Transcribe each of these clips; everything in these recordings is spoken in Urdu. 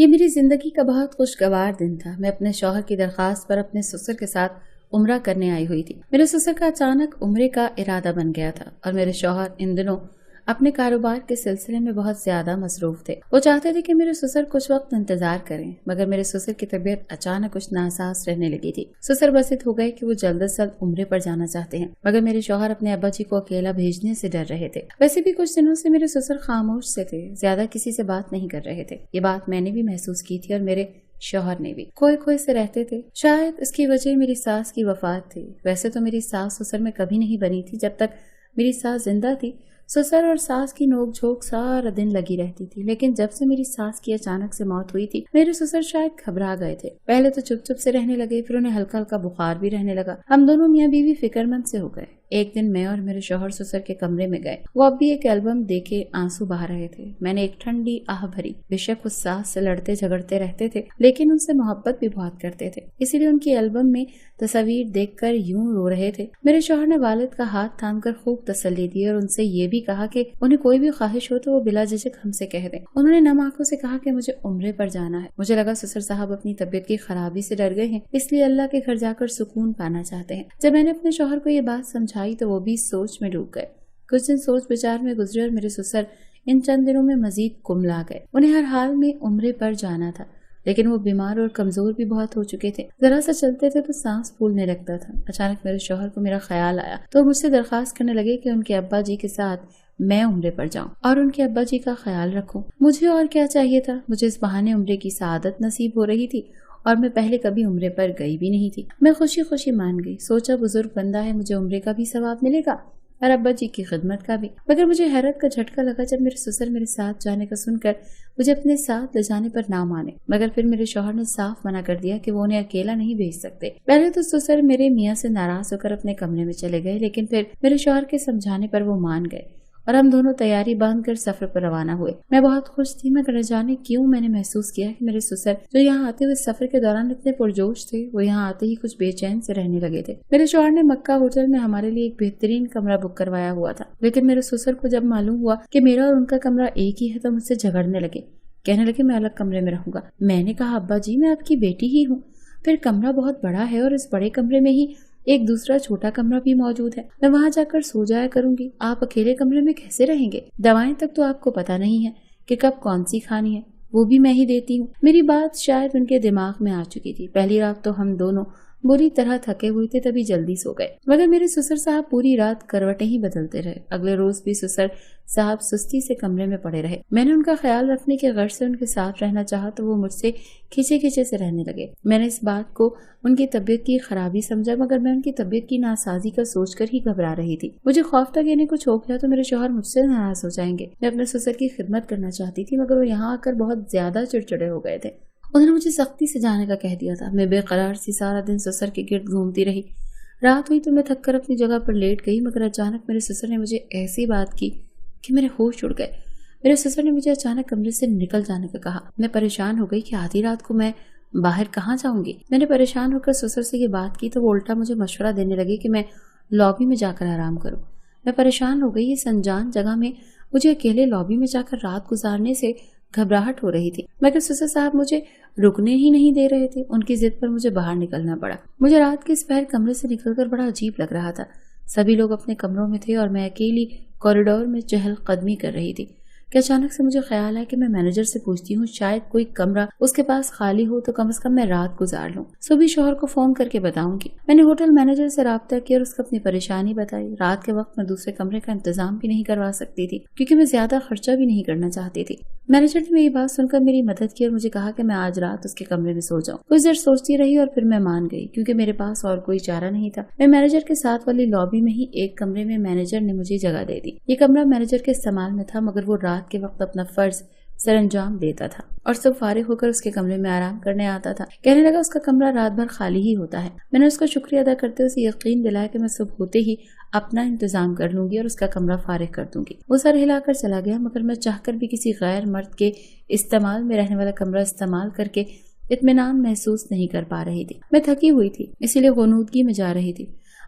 یہ میری زندگی کا بہت خوشگوار دن تھا۔ میں اپنے شوہر کی درخواست پر اپنے سسر کے ساتھ عمرہ کرنے آئی ہوئی تھی۔ میرے سسر کا اچانک عمرے کا ارادہ بن گیا تھا اور میرے شوہر ان دنوں اپنے کاروبار کے سلسلے میں بہت زیادہ مصروف تھے۔ وہ چاہتے تھے کہ میرے سسر کچھ وقت انتظار کریں، مگر میرے سسر کی طبیعت اچانک کچھ ناساز رہنے لگی تھی۔ سسر بسط ہو گئے کہ وہ جلد از جلد عمرے پر جانا چاہتے ہیں، مگر میرے شوہر اپنے ابا جی کو اکیلا بھیجنے سے ڈر رہے تھے۔ ویسے بھی کچھ دنوں سے میرے سسر خاموش سے تھے، زیادہ کسی سے بات نہیں کر رہے تھے۔ یہ بات میں نے بھی محسوس کی تھی اور میرے شوہر نے بھی کھوئے سے رہتے تھے۔ شاید اس کی وجہ میری ساس کی وفات تھی۔ ویسے تو میری ساس سسر میں کبھی نہیں بنی تھی۔ جب تک میری ساس زندہ تھی سسر اور ساس کی نوک جھوک سارا دن لگی رہتی تھی، لیکن جب سے میری ساس کی اچانک سے موت ہوئی تھی میرے سسر شاید گھبرا گئے تھے۔ پہلے تو چپ چپ سے رہنے لگے، پھر انہیں ہلکا ہلکا بخار بھی رہنے لگا۔ ہم دونوں میاں بیوی فکر مند سے ہو گئے۔ ایک دن میں اور میرے شوہر سسر کے کمرے میں گئے۔ وہ اب بھی ایک البم دیکھے آنسو بہا رہے تھے۔ میں نے ایک ٹھنڈی آہ بھری، بے شک اس ساس سے لڑتے جھگڑتے رہتے تھے لیکن ان سے محبت بھی بہت کرتے تھے، اسی لیے ان کی البم میں تصاویر دیکھ کر یوں رو رہے تھے۔ میرے شوہر نے والد کا ہاتھ تھام کر خوب تسلی دی اور ان سے یہ بھی کہا کہ انہیں کوئی بھی خواہش ہو تو وہ بلا جھجک ہم سے کہہ دیں۔ انہوں نے نم آنکھوں سے کہا کہ مجھے عمرے پر جانا ہے۔ مجھے لگا سسر صاحب اپنی طبیعت کی خرابی سے ڈر گئے ہیں، اس لیے اللہ کے گھر جا کر سکون پانا چاہتے ہیں۔ جب میں نے اپنے شوہر کو یہ بات سمجھائی تو وہ بھی سوچ میں ڈوب گئے۔ کچھ دن سوچ بچار میں گزرے اور میرے سسر ان چند دنوں میں مزید کملا گئے۔ انہیں ہر حال میں عمرے پر جانا تھا، لیکن وہ بیمار اور کمزور بھی بہت ہو چکے تھے۔ ذرا سا چلتے تھے تو سانس پھولنے لگتا تھا۔ اچانک میرے شوہر کو میرا خیال آیا تو مجھ سے درخواست کرنے لگے کہ ان کے ابا جی کے ساتھ میں عمرے پر جاؤں اور ان کے ابا جی کا خیال رکھوں۔ مجھے اور کیا چاہیے تھا؟ مجھے اس بہانے عمرے کی سعادت نصیب ہو رہی تھی اور میں پہلے کبھی عمرے پر گئی بھی نہیں تھی۔ میں خوشی خوشی مان گئی۔ سوچا بزرگ بندہ ہے، مجھے عمرے کا بھی ثواب ملے گا اور ابا جی کی خدمت کا بھی۔ مگر مجھے حیرت کا جھٹکا لگا جب میرے سسر میرے ساتھ جانے کا سن کر مجھے اپنے ساتھ لے جانے پر نہ مانے، مگر پھر میرے شوہر نے صاف منع کر دیا کہ وہ انہیں اکیلا نہیں بھیج سکتے۔ پہلے تو سسر میرے میاں سے ناراض ہو کر اپنے کمرے میں چلے گئے، لیکن پھر میرے شوہر کے سمجھانے پر وہ مان گئے اور ہم دونوں تیاری باندھ کر سفر پر روانہ ہوئے۔ میں بہت خوش تھی، مگر نہ جانے کیوں میں نے محسوس کیا کہ میرے سسر جو یہاں آتے ہوئے سفر کے دوران اتنے پرجوش تھے، وہ یہاں آتے ہی کچھ بے چین سے رہنے لگے تھے۔ میرے شوہر نے مکہ ہوٹل میں ہمارے لیے ایک بہترین کمرہ بک کروایا ہوا تھا، لیکن میرے سسر کو جب معلوم ہوا کہ میرا اور ان کا کمرہ ایک ہی ہے تو مجھ سے جھگڑنے لگے، کہنے لگے میں الگ کمرے میں رہوں گا۔ میں نے کہا ابا جی میں آپ کی بیٹی ہی ہوں، پھر کمرہ بہت بڑا ہے اور اس بڑے کمرے میں ہی ایک دوسرا چھوٹا کمرہ بھی موجود ہے، میں وہاں جا کر سو جایا کروں گی، آپ اکیلے کمرے میں کیسے رہیں گے؟ دوائیں تک تو آپ کو پتا نہیں ہے کہ کب کون سی کھانی ہے، وہ بھی میں ہی دیتی ہوں۔ میری بات شاید ان کے دماغ میں آ چکی تھی۔ پہلی رات تو ہم دونوں بری طرح تھکے ہوئے تھے، تبھی جلدی سو گئے، مگر میرے سسر صاحب پوری رات کروٹیں ہی بدلتے رہے۔ اگلے روز بھی سسر صاحب سستی سے کمرے میں پڑے رہے۔ میں نے ان کا خیال رکھنے کے غرض سے ان کے ساتھ رہنا چاہا تو وہ مجھ سے کھچے سے رہنے لگے۔ میں نے اس بات کو ان کی طبیعت کی خرابی سمجھا، مگر میں ان کی طبیعت کی ناسازی کا سوچ کر ہی گھبرا رہی تھی۔ مجھے خوف تھا کہ انہیں کچھ ہو گیا تو میرے شوہر مجھ سے ناراض ہو جائیں گے۔ میں اپنے سسر کی خدمت کرنا چاہتی تھی، مگر وہ یہاں آ کر بہت زیادہ چڑچڑے ہو گئے تھے۔ انہوں نے مجھے سختی سے جانے کا کہہ دیا تھا۔ میں بے قرار سی سارا دن سسر کے گرد گھومتی رہی۔ رات ہوئی تو میں تھک کر اپنی جگہ پر لیٹ گئی، مگر اچانک میرے سسر نے مجھے ایسی بات کی کہ میرے ہوش اڑ گئے۔ میرے سسر نے مجھے اچانک کمرے سے نکل جانے کا کہا۔ میں پریشان ہو گئی کہ آدھی رات کو میں باہر کہاں جاؤں گی۔ میں نے پریشان ہو کر سسر سے یہ بات کی تو وہ الٹا مجھے مشورہ دینے لگے کہ میں لابی میں جا کر آرام کروں۔ میں پریشان ہو گئی، یہ سنجان جگہ میں مجھے اکیلے لابی میں جا کر رات گزارنے سے گھبراہٹ ہو رہی تھی، مگر سسر صاحب مجھے رکنے ہی نہیں دے رہے تھے۔ ان کی ضد پر مجھے باہر نکلنا پڑا۔ مجھے رات کے اس پہر کمرے سے نکل کر بڑا عجیب لگ رہا تھا۔ سبھی لوگ اپنے کمروں میں تھے اور میں اکیلی کوریڈور میں چہل قدمی کر رہی تھی کہ اچانک سے مجھے خیال آیا کہ میں مینیجر سے پوچھتی ہوں، شاید کوئی کمرہ اس کے پاس خالی ہو تو کم از کم میں رات گزار لوں، صبح شوہر کو فون کر کے بتاؤں گی۔ میں نے ہوٹل مینیجر سے رابطہ کیا اور اس کو اپنی پریشانی بتائی۔ رات کے وقت میں دوسرے کمرے کا انتظام بھی نہیں کروا سکتی تھی کیونکہ میں زیادہ خرچہ بھی نہیں کرنا چاہتی تھی۔ مینیجر نے میری بات سن کر میری مدد کی اور مجھے کہا کہ میں آج رات اس کے کمرے میں سو جاؤں۔ کچھ دیر سوچتی رہی اور پھر میں مان گئی کیونکہ میرے پاس اور کوئی چارہ نہیں تھا۔ میں مینیجر کے ساتھ والی لابی میں ہی ایک کمرے میں مینیجر نے مجھے جگہ دے دی۔ یہ کمرہ مینیجر کے استعمال میں تھا، مگر وہ رات کے وقت اپنا فرض سر انجام دیتا تھا اور سب فارغ ہو کر اس کے کمرے میں آرام کرنے آتا تھا۔ کہنے لگا اس کا کمرہ رات بھر خالی ہی ہوتا ہے۔ میں نے اس کا شکریہ ادا کرتے اسے یقین دلایا کہ میں صبح ہوتے ہی اپنا انتظام کر لوں گی اور اس کا کمرہ فارغ کر دوں گی۔ وہ سر ہلا کر چلا گیا، مگر میں چاہ کر بھی کسی غیر مرد کے استعمال میں رہنے والا کمرہ استعمال کر کے اطمینان محسوس نہیں کر پا رہی تھی۔ میں تھکی ہوئی تھی، اسی لیے غنودگی میں جا رہی تھی۔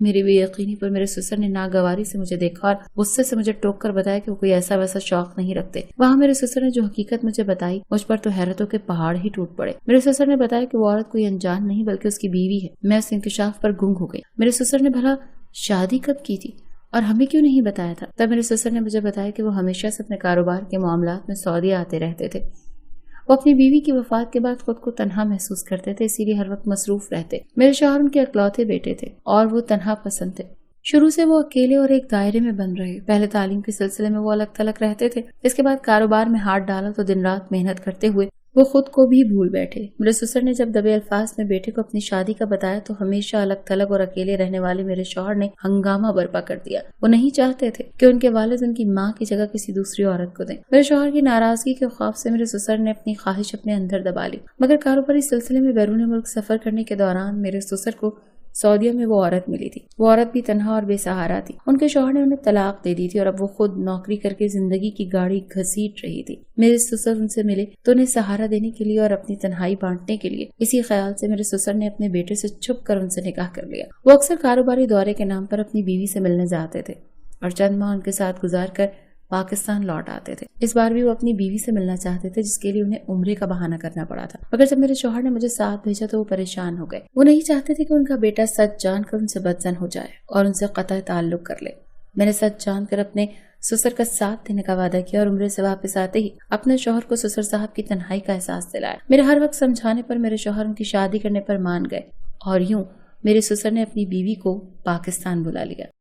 میری بے یقینی پر میرے سسر نے ناگواری سے مجھے دیکھا اور غصے سے مجھے ٹوک کر بتایا کہ وہ کوئی ایسا ویسا شوق نہیں رکھتے۔ وہاں میرے سسر نے جو حقیقت مجھے بتائی مجھ پر تو حیرتوں کے پہاڑ ہی ٹوٹ پڑے۔ میرے سسر نے بتایا کہ وہ عورت کوئی انجان نہیں بلکہ اس کی بیوی ہے۔ میں اس انکشاف پر گنگ ہو گئی۔ میرے سسر نے بھلا شادی کب کی تھی اور ہمیں کیوں نہیں بتایا تھا؟ تب میرے سسر نے مجھے بتایا کہ وہ ہمیشہ سے اپنے کاروبار کے معاملات میں سعودی آتے رہتے تھے۔ وہ اپنی بیوی کی وفات کے بعد خود کو تنہا محسوس کرتے تھے، اسی لیے ہر وقت مصروف رہتے۔ میرے شوہر ان کے اکلوتے بیٹے تھے اور وہ تنہا پسند تھے۔ شروع سے وہ اکیلے اور ایک دائرے میں بن رہے۔ پہلے تعلیم کے سلسلے میں وہ الگ تھلگ رہتے تھے، اس کے بعد کاروبار میں ہاتھ ڈالا تو دن رات محنت کرتے ہوئے وہ خود کو بھی بھول بیٹھے۔ میرے سسر نے جب دبے الفاظ میں بیٹے کو اپنی شادی کا بتایا تو ہمیشہ الگ تھلگ اور اکیلے رہنے والے میرے شوہر نے ہنگامہ برپا کر دیا۔ وہ نہیں چاہتے تھے کہ ان کے والد ان کی ماں کی جگہ کسی دوسری عورت کو دیں۔ میرے شوہر کی ناراضگی کے خوف سے میرے سسر نے اپنی خواہش اپنے اندر دبا لی، مگر کاروباری سلسلے میں بیرون ملک سفر کرنے کے دوران میرے سسر کو سعودیہ میں وہ عورت ملی تھی۔ وہ عورت بھی تنہا اور بے سہارا تھی۔ ان کے شوہر نے انہیں طلاق دے دی تھی اور اب وہ خود نوکری کر کے زندگی کی گاڑی گھسیٹ رہی تھی۔ میرے سسر ان سے ملے تو انہیں سہارا دینے کے لیے اور اپنی تنہائی بانٹنے کے لیے اسی خیال سے میرے سسر نے اپنے بیٹے سے چھپ کر ان سے نکاح کر لیا۔ وہ اکثر کاروباری دورے کے نام پر اپنی بیوی سے ملنے جاتے تھے اور چند ماہ ان کے ساتھ گزار کر پاکستان لوٹ آتے تھے۔ اس بار بھی وہ اپنی بیوی سے ملنا چاہتے تھے، جس کے لیے انہیں عمرے کا بہانہ کرنا پڑا تھا، مگر جب میرے شوہر نے مجھے ساتھ بھیجا تو وہ پریشان ہو گئے۔ وہ نہیں چاہتے تھے کہ ان کا بیٹا سچ جان کر ان سے بدزن ہو جائے اور ان سے قطع تعلق کر لے۔ میں نے سچ جان کر اپنے سسر کا ساتھ دینے کا وعدہ کیا اور عمرے سے واپس آتے ہی اپنے شوہر کو سسر صاحب کی تنہائی کا احساس دلایا۔ میرے ہر وقت سمجھانے پر میرے شوہر ان کی شادی کرنے پر مان گئے اور یوں میرے سسر نے اپنی بیوی کو پاکستان بلا لیا۔